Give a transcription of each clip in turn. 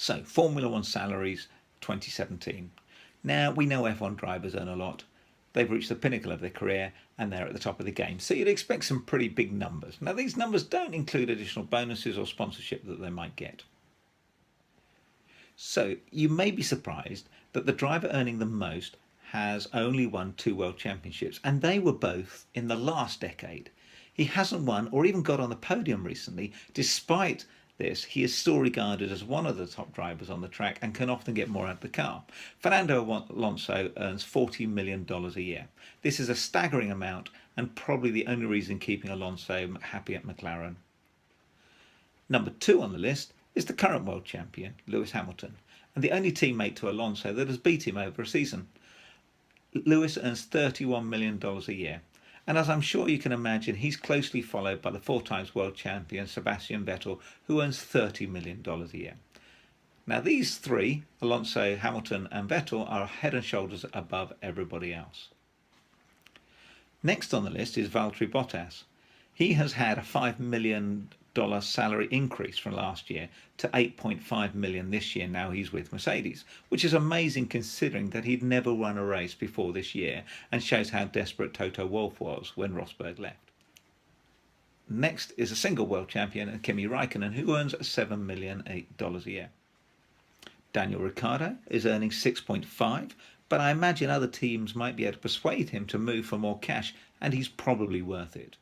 So, Formula One salaries 2017. Now, we know F1 drivers earn a lot. They've reached the pinnacle of their career and they're at the top of the game. So you'd expect some pretty big numbers. Now, these numbers don't include additional bonuses or sponsorship that they might get. So you may be surprised that the driver earning the most has only won 2 world championships, and they were both in the last decade. He hasn't won or even got on the podium recently. Despite this, he is still regarded as one of the top drivers on the track and can often get more out of the car. Fernando Alonso earns $40 million a year. This is a staggering amount and probably the only reason keeping Alonso happy at McLaren. Number 2 on the list is the current world champion, Lewis Hamilton, and the only teammate to Alonso that has beat him over a season. Lewis earns $31 million a year. And as I'm sure you can imagine, he's closely followed by the 4 times world champion Sebastian Vettel, who earns $30 million a year. Now these 3, Alonso, Hamilton and Vettel, are head and shoulders above everybody else. Next on the list is Valtteri Bottas. He has had a $5 million salary increase from last year to $8.5 million this year. Now he's with Mercedes, which is amazing considering that he'd never won a race before this year and shows how desperate Toto Wolff was when Rosberg left. Next is a single world champion, Kimi Raikkonen, who earns $7 million a year. Daniel Ricciardo is earning 6.5, but I imagine other teams might be able to persuade him to move for more cash, and he's probably worth it.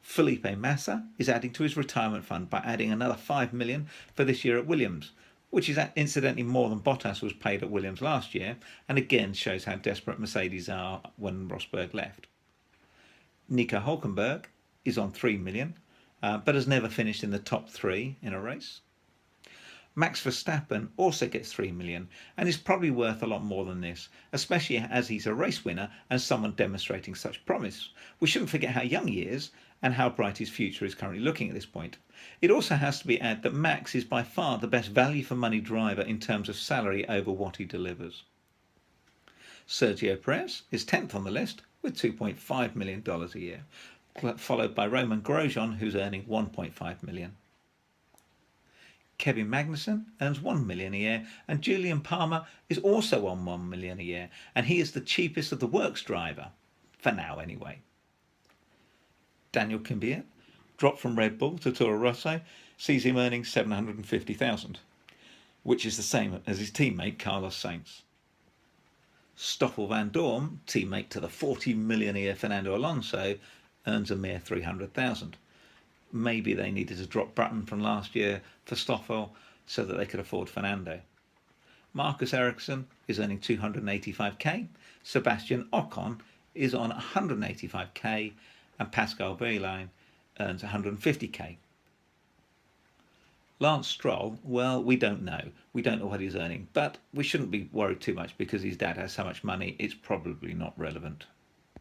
Felipe Massa is adding to his retirement fund by adding another $5 million for this year at Williams, which is incidentally more than Bottas was paid at Williams last year, and again shows how desperate Mercedes are when Rosberg left. Nico Hülkenberg is on $3 million, but has never finished in the top 3 in a race. Max Verstappen also gets $3 million and is probably worth a lot more than this, especially as he's a race winner and someone demonstrating such promise. We shouldn't forget how young he is and how bright his future is currently looking at this point. It also has to be added that Max is by far the best value for money driver in terms of salary over what he delivers. Sergio Perez is 10th on the list with $2.5 million a year, followed by Roman Grosjean, who's earning $1.5 million. Kevin Magnussen earns $1 million a year, and Julian Palmer is also on $1 million a year, and he is the cheapest of the works driver, for now anyway. Daniel Kvyat, dropped from Red Bull to Toro Rosso, sees him earning $750,000, which is the same as his teammate Carlos Sainz. Stoffel Vandoorne, teammate to the $40 million a year Fernando Alonso, earns a mere $300,000. Maybe they needed to drop Button from last year for Stoffel so that they could afford Fernando. Marcus Ericsson is earning $285k, Sebastian Ocon is on $185k, and Pascal Wehrlein earns $150k. Lance Stroll, well, we don't know. We don't know what he's earning, but we shouldn't be worried too much because his dad has so much money, it's probably not relevant.